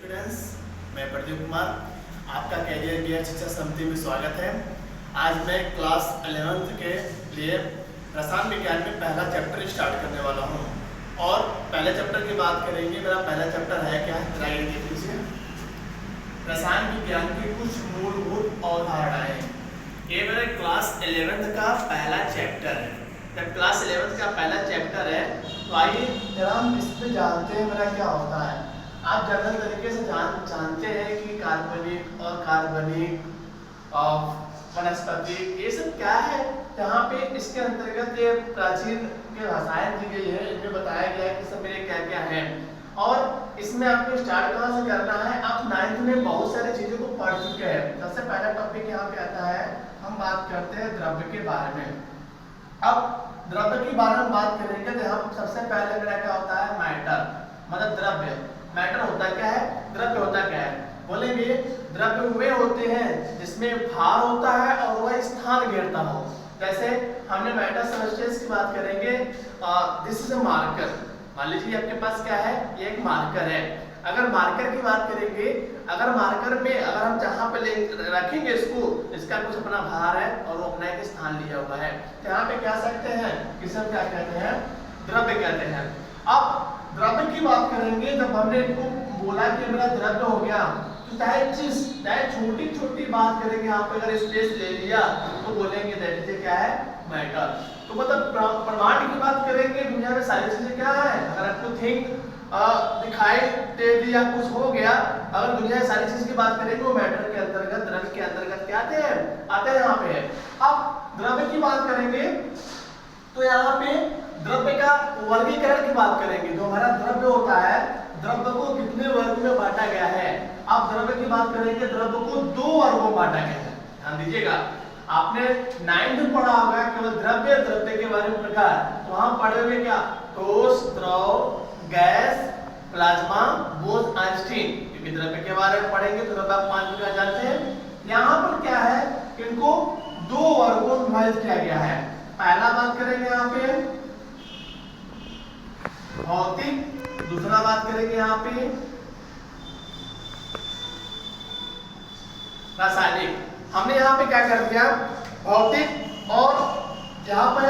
Students, मैं प्रदीप कुमार, आपका career gear शिक्षा समिति में स्वागत है। आज मैं क्लास 11th के लिए रसायन विज्ञान में पहला चैप्टर स्टार्ट करने वाला हूं और पहले चैप्टर की बात करेंगे। मेरा पहला चैप्टर है क्या है, जरा ये देख लीजिए, रसायन विज्ञान की कुछ मूलभूत अवधारणाएं। ये मेरे क्लास 11th का पहला चैप्टर है। जब क्लास 11th का पहला चैप्टर है तो आइए जरा हम इस पे जानते हैं मेरा क्या होता है। आप जनरल तरीके से जानते हैं कि कार्बनिक और कार्बनिक वनस्पति ये सब क्या है। यहाँ पे इसके अंतर्गत ये प्राचीन के रसायन दी गई है, इनमें बताया गया है कि सब मेरे क्या क्या है और इसमें आपको स्टार्ट कहाँ से करना है। आप 9th में बहुत सारी चीजों को पढ़ चुके हैं। सबसे पहला टॉपिक यहाँ पे आता है, हम बात करते हैं द्रव्य के बारे में। अब द्रव्य के बारे में बात करेंगे तो हम सबसे पहले मेरा क्या होता है, मैटर, मतलब द्रव्य। मैटर होता क्या है, द्रव्य होता क्या है, बोलेंगे द्रव्य वे होते हैं जिसमें भार होता है और वह स्थान घेरता हो। जैसे हमने मैटर सब्सटेंस की बात करेंगे, दिस इज अ मार्कर। मान लीजिए आपके पास क्या है, ये एक मार्कर है। अगर मार्कर की बात करेंगे, अगर मार्कर में अगर हम जहाँ पे रखेंगे इसको, इसका कुछ अपना भार है और वो अपना एक स्थान लिया हुआ है, तो यहाँ पे क्या सकते हैं, किसे हम क्या कहते हैं, द्रव्य कहते हैं। अब द्रव्य की बात करेंगे, जब हमने इनको बोला कि मेरा द्रव्य हो गया, तो चाहे छोटी छोटी बात करेंगे, आप अगर स्पेस ले लिया तो बोलेंगे दैट इज क्या है, मैटर। तो मतलब प्रमाण की बात करेंगे, दुनिया में सारी चीजें क्या है, अगर आपको थिंग दिखाई दे दिया, कुछ हो गया, अगर दुनिया में सारी चीज की बात करेंगे वो मैटर के अंतर्गत, द्रव्य के अंतर्गत क्या आते हैं यहाँ पे। अब द्रव्य की बात करेंगे तो यहाँ पे द्रव्य का वर्गीकरण की बात करेंगे। जो हमारा द्रव्य होता है, द्रव्य को कितने वर्ग में बांटा गया है। अब द्रव्य की बात करेंगे, द्रव्य को 2 वर्गों में बांटा गया है। ध्यान दीजिएगा, आपने 9th में पढ़ा होगा केवल द्रव्य, द्रव्य के बारे में प्रकार, तो वहां पढ़े हुए क्या, ठोस, द्रव, गैस, प्लाज्मा, बोस, आइंस्टीन, क्योंकि द्रव्य के बारे में पढ़ेंगे तो द्रव्य आप 5 प्रकार जानते हैं। यहाँ पर क्या है, इनको 2 वर्गों में विभाजित किया गया है। पहला बात करेंगे यहाँ पे भौतिक, दूसरा बात करेंगे यहाँ पे रासायनिक। हमने यहाँ पे क्या कर दिया, भौतिक और यहाँ पर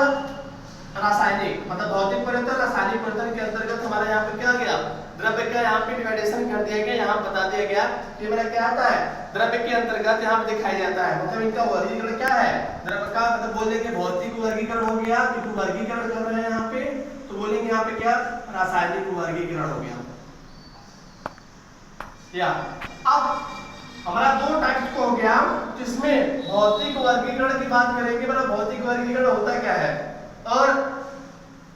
रासायनिक, मतलब भौतिक परिवर्तन रासायनिक परिवर्तन के अंतर्गत हमारा यहाँ पे क्या गया, द्रव्य का यहाँ पे डिवाइडेशन कर दिया गया। यहाँ बता दिया गया कि मेरा क्या आता है, द्रव्य के अंतर्गत यहाँ पे दिखाई जाता है, मतलब इनका वर्गीकरण क्या है, द्रव्य का मतलब बोलेंगे भौतिक वर्गीकरण हो गया, क्योंकि वर्गीकरण कर रहे हैं यहाँ पे, तो बोलेंगे यहाँ पे क्या, रासायनिक वर्गीकरण हो गया। या अब हमारा 2 टाइप हो गया, जिसमें भौतिक वर्गीकरण की बात करेंगे, मतलब भौतिक वर्गीकरण होता क्या है और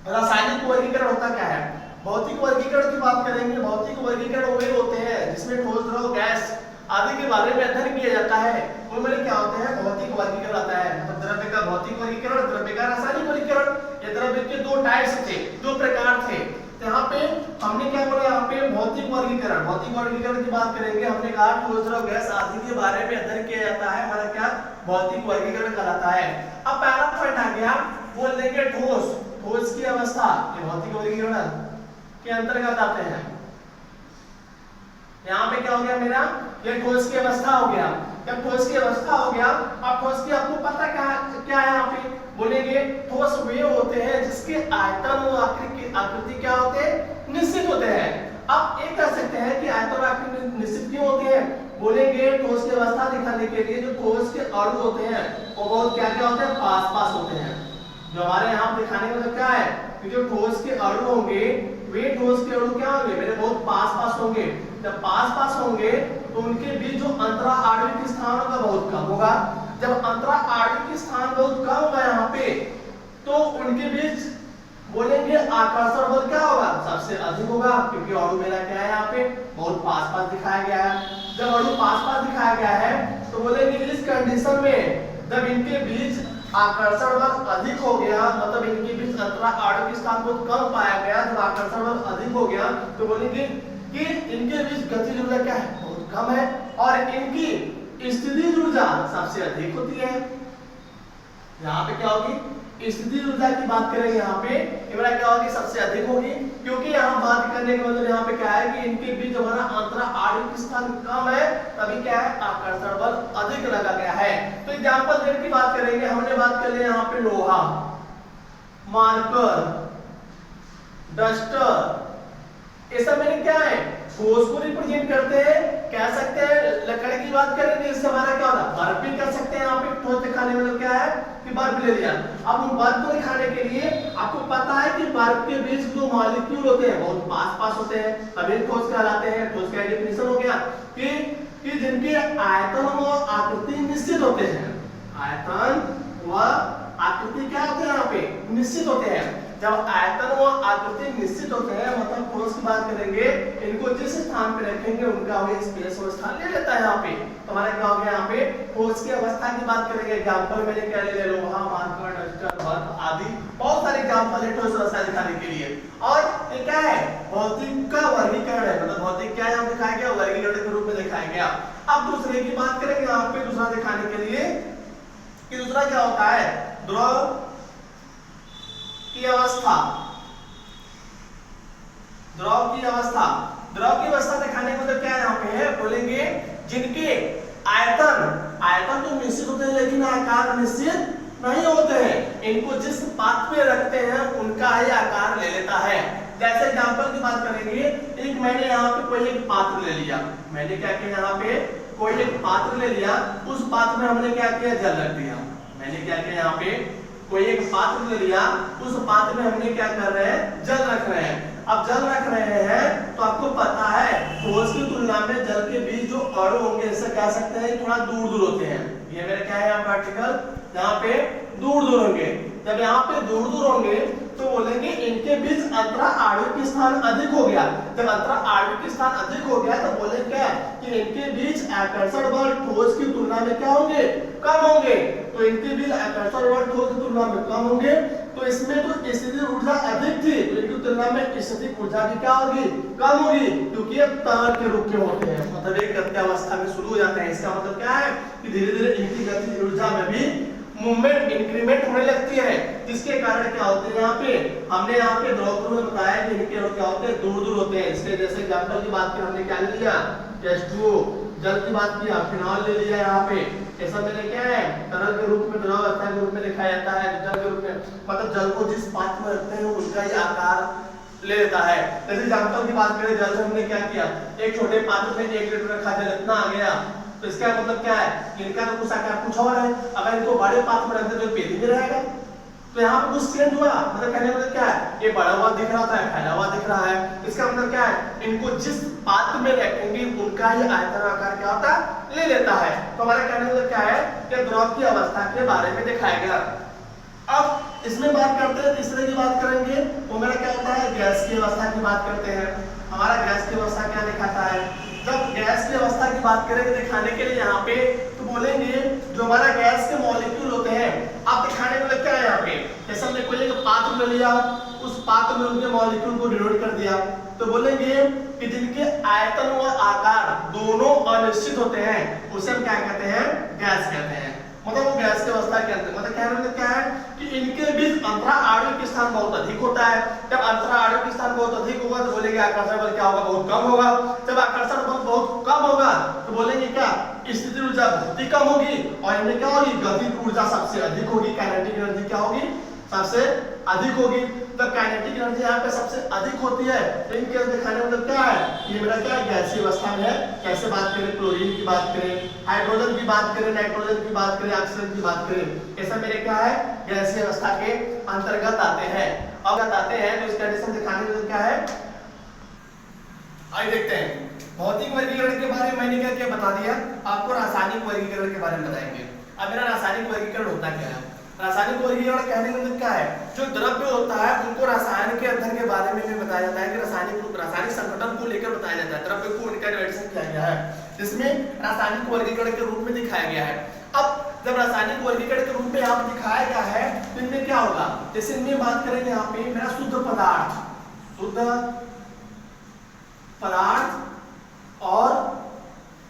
रासायनिक वर्गीकरण होता क्या है। भौतिक वर्गीकरण की बात करेंगे, भौतिक वर्गीकरण वे होते हैं जिसमें ठोस, द्रव, गैस आदि के बारे में अध्ययन किया जाता है, वो मेरे क्या होते हैं, भौतिक वर्गीकरण आता है। मतलब द्रव्य का भौतिक वर्गीकरण, द्रव्य का रासायनिक वर्गीकरण। ये द्रव्य के 2 टाइप्स थे, 2 प्रकार थे। तो यहाँ पे हमने क्या बोला, यहाँ पे भौतिक वर्गीकरण, भौतिक वर्गीकरण की बात करेंगे, हमने कहा ठोस, द्रव, गैस आदि के बारे में अध्ययन किया जाता है, हमारा क्या भौतिक वर्गीकरण कहलाता है। अब पहला पॉइंट आ गया, बोल देंगे ठोस, ठोस की अवस्था, ये भौतिक वर्गीकरण के अंतर्गत आते हैं। यहाँ पे क्या हो गया मेरा, ये ठोस की अवस्था हो गया। जब ठोस की अवस्था हो गया, अब ठोस की आपको पता क्या है, यहाँ पे बोलेंगे ठोस वे होते हैं जिसके आयतन और आकृति क्या होते हैं, निश्चित होते हैं। अब ये कह सकते हैं कि आयतन और आकृति निश्चित क्यों होते हैं, बोलेंगे ठोस की अवस्था दिखाने के लिए जो ठोस के अणु होते हैं वो बहुत क्या क्या होते हैं, पास पास होते हैं। जो हमारे यहाँ दिखाने का मतलब क्या है कि जो ठोस के अणु होंगे, वे ठोस के अणु क्या होंगे, मेरे बहुत पास पास होंगे। जब पास पास होंगे तो उनके बीच जो अंतरा आणविक स्थान होगा बहुत कम होगा। जब अंतरा आणविक स्थान बहुत कम होगा यहाँ पे, तो उनके बीच बोलेंगे आकर्षण बल क्या होगा, सबसे अधिक होगा, क्योंकि अणु मेरा क्या है यहाँ पे बहुत पास पास दिखाया गया है। जब अणु पास पास दिखाया गया है तो बोलेंगे इस कंडीशन में जब इनके बीच आकर्षण बल अधिक हो गया, मतलब इनके बीच अंतरा आणविक स्थान बहुत कम पाया गया, जब आकर्षण बल अधिक हो गया तो बोलेंगे कि इनके बीच गतिज ऊर्जा क्या है, बहुत कम है, और इनकी स्थितिज ऊर्जा सबसे अधिक होती है। यहाँ पे क्या होगी, स्थितिज ऊर्जा की बात करें यहाँ पे ये मेरा क्या होगी, सबसे अधिक होगी, क्योंकि यहाँ बात करने का मतलब यहाँ पे क्या है कि इनके बीच हमारा अंतरा आणविक स्थान कम है, तभी क्या है आकर्षण बल अधिक लगा गया है। तो एग्जांपल देने की बात करेंगे, हमने बात कर लिया यहाँ पे लोहा, मार्कर, डस्टर, ये सब मेरे क्या है ठोस को रिप्रेजेंट करते हैं, कह सकते हैं। लकड़ी की बात करेंगे इससे हमारा क्या होता है, बर्फ भी कर सकते हैं। यहाँ पे ठोस दिखाने मतलब क्या है कि बर्फ ले लिया। अब उन बर्फ को दिखाने के लिए आपको पता है कि बर्फ के बीच जो मॉलिक्यूल होते हैं बहुत पास पास होते हैं, तभी ठोस कहलाते हैं। ठोस का डेफिनेशन हो गया कि जिनके आयतन और आकृति निश्चित होते हैं। आयतन व आकृति क्या होते हैं यहाँ पे निश्चित होते हैं। जब आयतन व आकृति निश्चित होते हैं मतलब ठोस की बात करेंगे, इनको जिस स्थान पे रखेंगे उनका वही स्पेस और स्थान ले लेता है। यहाँ पे तो हमारा क्या हो गया, यहाँ पे ठोस की अवस्था की बात करेंगे। एग्जांपल मैंने क्या ले लोहा, मार्कर, डस्टर, बर्फ आदि बहुत सारे एग्जांपल है ठोस अवस्था दिखाने के लिए। और ये क्या है भौतिक का वर्गीकरण है, मतलब भौतिक क्या यहाँ दिखाया गया, वर्गीकरण के रूप में दिखाया गया। अब दूसरे की बात करेंगे यहाँ पे दूसरा दिखाने के लिए कि दूसरा क्या होता है, द्रव की अवस्था। द्रव की अवस्था, द्रव की अवस्था दिखाने को तो क्या यहाँ पे है बोलेंगे, जिनके आयतन तो निश्चित होते हैं लेकिन आकार निश्चित नहीं होते हैं। इनको जिस पात्र पे रखते हैं उनका ही आकार ले लेता है। जैसे एग्जांपल की बात करेंगे, एक मैंने यहाँ पे कोई एक पात्र ले लिया, मैंने क्या किया यहाँ पे कोई एक पात्र ले लिया, उस पात्र में हमने क्या किया जल रख दिया। मैंने क्या किया यहाँ पे कोई एक पात्र ले लिया, उस पात्र में हमने क्या कर रहे हैं जल रख रहे हैं। अब जल रख रहे हैं तो आपको पता है ठोस की तुलना में जल के बीच जो अणु होंगे इसे कह सकते हैं थोड़ा दूर दूर होते हैं। ये मेरा क्या है यहाँ पार्टिकल यहाँ पे दूर दूर होंगे। जब यहाँ पे दूर दूर होंगे तो बोलेंगे इनके बीच अंतरा आणविक स्थान अधिक हो गया। जब अंतरा आणविक स्थान अधिक हो गया तो बोलेंगे क्या कि इनके बीच आकर्षण बल ठोस की तुलना में क्या होंगे कम होंगे। तो इनके बीच आकर्षण बल ठोस की तुलना में कम होंगे, तो इसमें तो स्थितिज ऊर्जा अधिक थी तो इनकी तुलना में स्थितिज ऊर्जा भी क्या होगी कम होगी, क्योंकि ये तरल के रूप में होते हैं, मतलब एक गति अवस्था में शुरू हो जाते हैं। इसका मतलब क्या है कि धीरे धीरे इनकी गतिज ऊर्जा में भी मूवमेंट इंक्रीमेंट होने लगती है, जिसके कारण क्या होते हैं यहाँ पे हमने यहाँ पे द्रव में बताया कि इनके क्या होते हैं दूर दूर होते हैं। इसके जैसे एग्जांपल की बात की हमने क्या ले लिया H2O, जल की बात किया फिनॉल ले लिया। यहाँ पे ऐसा मैंने क्या है तरल के रूप में द्रव अवस्था के रूप में लिखा जाता है, जल के रूप में मतलब जल को जिस पात्र में रखते हैं उनका ही आकार ले लेता है। जैसे एग्जांपल की बात करें जल से हमने क्या किया, एक छोटे पात्र में 1 लीटर रखा जल इतना आ गया, तो इसका मतलब क्या है इनका तो कुछ आकार कुछ और है। अगर इनको बड़े पात्र में रखते तो पेली में रहेगा, तो यहाँ पे कुछ चेंज हुआ, मतलब कहने मतलब क्या है ये बड़ा हुआ दिख रहा था फैला हुआ दिख रहा है। इसका मतलब क्या है इनको जिस पात्र में रखेंगे उनका ही आयतन आकार क्या होता है ले लेता है। तो हमारा कहने मतलब क्या है कि द्रव की अवस्था के बारे में दिखाया गया। अब इसमें बात करते हैं तीसरे की बात करेंगे, वो मेरा क्या होता है गैस की अवस्था की बात करते हैं। हमारा गैस की अवस्था क्या दिखाता है, जब गैस की अवस्था की बात करेंगे दिखाने के लिए यहाँ पे तो बोलेंगे जो हमारा गैस के मॉलिक्यूल होते हैं, आप दिखाने को क्या है यहाँ पे जैसे हमने कोई एक पात्र ले लिया, उस पात्र में उनके मॉलिक्यूल को डिनोट कर दिया, तो बोलेंगे कि जिनके आयतन व आकार दोनों अनिश्चित होते हैं उसे हम क्या कहते हैं गैस कहते हैं। मतलब वो गैस की अवस्था के अंदर मतलब कहने मतलब क्या है कि इनके बीच अंतरा आणविक स्थान बहुत अधिक होता है। जब अंतरा आणविक स्थान बहुत अधिक होगा तो बोलेंगे आकर्षण बल क्या होगा बहुत कम होगा। जब आकर्षण बल बहुत कम होगा तो बोलेंगे क्या स्थितिज ऊर्जा बहुत ही कम होगी और इनमें क्या होगी गतिज ऊर्जा सबसे अधिक होगी, काइनेटिक एनर्जी क्या होगी सबसे अधिक होगी। तो काइनेटिक एनर्जी यहाँ पे सबसे अधिक होती है। तो इनके दिखाने मतलब क्या है ये मेरा क्या गैसीय अवस्था में है। कैसे बात करें क्लोरीन की बात करें, हाइड्रोजन की बात करें, नाइट्रोजन की बात करें, ऑक्सीजन की बात करें, ऐसा मेरे क्या है गैसीय अवस्था के अंतर्गत आते हैं। अवगत आते हैं तो इसका कंडीशन दिखाने मतलब क्या है आइए देखते हैं। भौतिक वर्गीकरण के बारे में मैंने क्या क्या बता दिया, आपको रासायनिक वर्गीकरण के बारे में बताएंगे। अब मेरा रासायनिक वर्गीकरण होता क्या है, रासायनिक वर्गीकरण कहने का मतलब क्या है जो द्रव्य होता है उनको रसायन के अध्ययन के बारे में बताया जाता है कि रासायनिक संगठन को लेकर बताया जाता है, द्रव्य को उनका डिवाइडेशन किया गया है जिसमें रासायनिक वर्गीकरण के रूप में दिखाया गया है। अब जब रासायनिक वर्गीकरण के रूप में यहाँ पर दिखाया गया है तो इनमें क्या होगा, जैसे इनमें बात करेंगे यहाँ पे मेरा शुद्ध पदार्थ और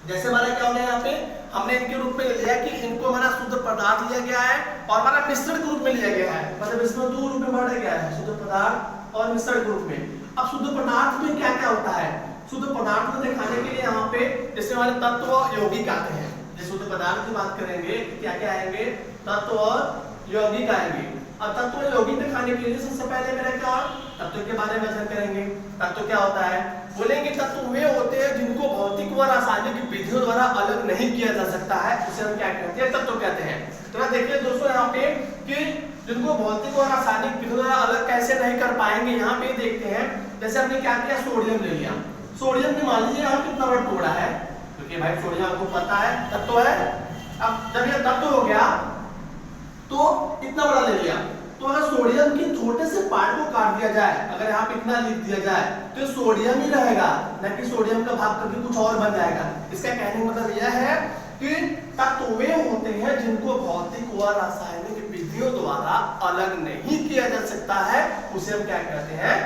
जैसे हमारा क्या होगा यहाँ पे हमने हमने इनके रूप में लिया कि इनको हमारा शुद्ध पदार्थ लिया गया है और हमारा मिश्रण के रूप में लिया गया है, मतलब इसमें दो रूप में बांटा गया है, शुद्ध पदार्थ और मिश्रण के रूप में। अब शुद्ध पदार्थ में क्या क्या होता है, शुद्ध पदार्थ को दिखाने के लिए यहाँ पे जैसे हमारे तत्व यौगिक आते हैं, जैसे शुद्ध पदार्थ की बात करेंगे क्या क्या आएंगे, तत्व और यौगिक आएंगे। अब तत्व यौगिक दिखाने के लिए सबसे पहले मेरा क्या तत्व के बारे में अध्ययन करेंगे। तत्व क्या होता है, बोलेंगे तत्व वे होते हैं जिनको भौतिक व रासायनिक विधियों द्वारा अलग नहीं किया जा सकता है, उसे हम क्या कहते हैं, तत्व कहते हैं। तो देखिए दोस्तों यहाँ पे कि जिनको भौतिक और रासायनिक विधियों द्वारा अलग कैसे नहीं कर पाएंगे, यहाँ पे देखते हैं। जैसे हमने क्या किया, सोडियम ले लिया, सोडियम में मान लीजिए यहाँ कितना बड़ा टुकड़ा है, क्योंकि भाई सोडियम आपको पता है तत्व है। अब जब यह तत्व हो गया तो इतना बड़ा ले लिया, तो अगर सोडियम के छोटे से पार्ट को काट दिया जाए, अगर यहाँ पे इतना लिख दिया जाए तो सोडियम ही रहेगा, न कि सोडियम का भाग करके कुछ और बन जाएगा। इसका कहने का मतलब यह है कि तत्व वे होते हैं जिनको भौतिक व रासायनिक विधियों द्वारा अलग नहीं किया जा सकता है, उसे हम क्या कहते हैं,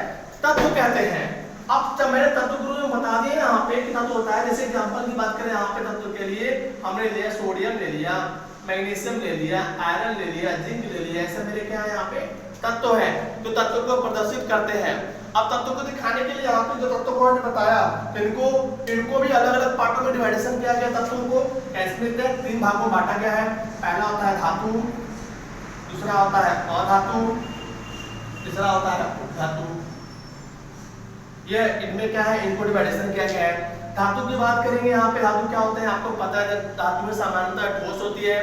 तत्व कहते हैं। अब जब मैंने तत्व गुरु में बता दिया यहाँ पे कि तत्व होता है, जैसे एग्जांपल की बात करें यहाँ पे तत्व के लिए हमने लिया सोडियम ले लिया, मैग्नीशियम ले लिया, आयरन ले लिया, जिंक ले लिया, ऐसा मेरे क्या है यहाँ पे तत्व है। तो तत्व को प्रदर्शित करते हैं। अब तत्व को दिखाने के लिए यहाँ पे जो तत्व को हमने बताया इनको भी अलग अलग पार्टों में डिवाइडेशन किया गया। तत्वों को कैसे तीन भागों में बांटा गया है। पहला होता है धातु, दूसरा होता है अधातु, तीसरा होता है उपधातु। ये इनमें क्या है, इनको डिवाइडेशन किया गया है। धातु की बात करेंगे, यहाँ पे धातु क्या होते हैं आपको पता है, धातु में सामान्यतः ठोस होती है।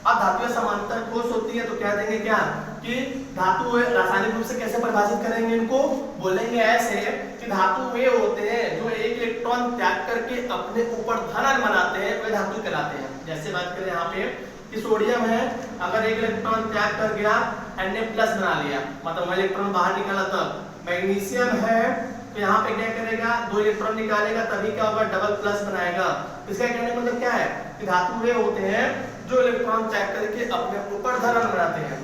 अब धातु में सामान्यतः ठोस होती है तो कह देंगे क्या कि धातु रासायनिक रूप से कैसे परिभाषित करेंगे, इनको बोलेंगे ऐसे कि धातु वे होते हैं जो एक इलेक्ट्रॉन त्याग करके अपने ऊपर धन आयन बनाते हैं, वे धातु कहलाते हैं। जैसे बात करें यहाँ पे कि सोडियम है, अगर एक इलेक्ट्रॉन त्याग कर गया Na+ बना लिया, मतलब वो इलेक्ट्रॉन बाहर निकाला तब। मैग्नीशियम है तो यहाँ पे क्या करेगा, दो इलेक्ट्रॉन निकालेगा तभी क्या होगा, डबल+ बनाएगा। इसका कहने का मतलब क्या है कि धातु वे होते हैं जो इलेक्ट्रॉन त्याग करके अपने ऊपर धन आयन बनाते हैं।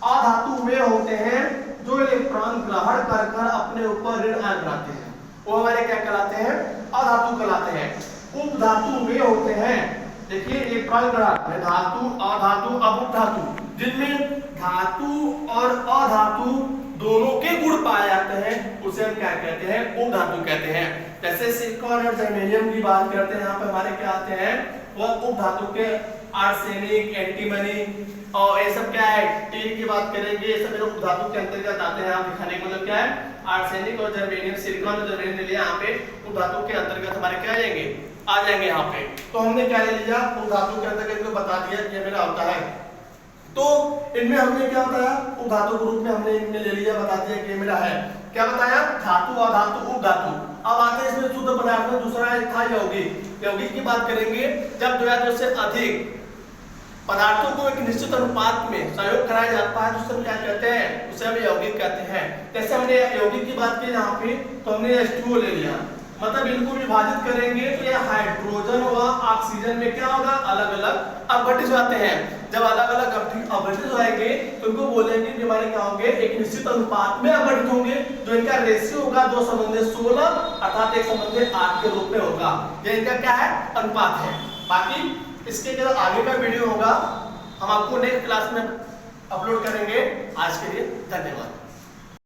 अधातु वे होते हैं जो इलेक्ट्रॉन ग्रहण कर कर अपने ऊपर ऋण आयन बनाते हैं, वो हमारे क्या कहलाते हैं, अधातु कहलाते हैं। उपधातु वे होते हैं, देखिए इलेक्ट्रॉन ग्रहण धातु अधातु अब उपधातु, जिनमें धातु और अधातु दोनों के गुण पाए जाते हैं, उसे हम क्या कहते हैं, उपधातु कहते हैं। जैसे सिलिकॉन और जर्मेनियम की बात करते हैं, यहाँ पे हमारे क्या आते हैं, वह उपधातु के आर्सेनिक, एंटीमनी और ये सब क्या है, टीन की बात करेंगे, ये सब उपधातु के अंतर्गत आते हैं। आप दिखाने का मतलब क्या है, आर्सेनिक और जर्मेनियम, सिलिकॉन और जर्मेनियम लिया, यहाँ पे उपधातु के अंतर्गत हमारे क्या आ जाएंगे यहाँ पे। तो हमने क्या ले लिया, उपधातु के अंतर्गत इनको बता दिया ये मेरा होता है। तो इनमें हमने क्या बताया, उपधातु के रूप में हमने इनमें ले लिया, बता दिया कि मेरा है क्या बताया, धातु अधातु उपधातु। अब आते हैं इसमें शुद्ध पदार्थ में, दूसरा था यौगिक। यौगिक की बात करेंगे, जब दो या दो से अधिक पदार्थों को एक निश्चित अनुपात में संयोग कराया जाता है तो उसे क्या कहते हैं, उसे हम यौगिक कहते हैं। जैसे हमने यौगिक की बात की यहाँ पे, तो हमने H2O ले लिया, मतलब इनको विभाजित करेंगे तो ये हाइड्रोजन व ऑक्सीजन में क्या होगा, अलग अलग अपघटित होते हैं। जब अलग अलग अपघटित होंगे तो इनको बोलेंगे कि हमारे क्या होंगे, एक निश्चित अनुपात में अपघटित होंगे, जो इनका रेशियो होगा 2:16 अर्थात 1:8 के रूप में होगा। ये इनका क्या है, अनुपात है। बाकी इसके जो आगे का वीडियो होगा हम आपको नेक्स्ट क्लास में अपलोड करेंगे। आज के लिए धन्यवाद।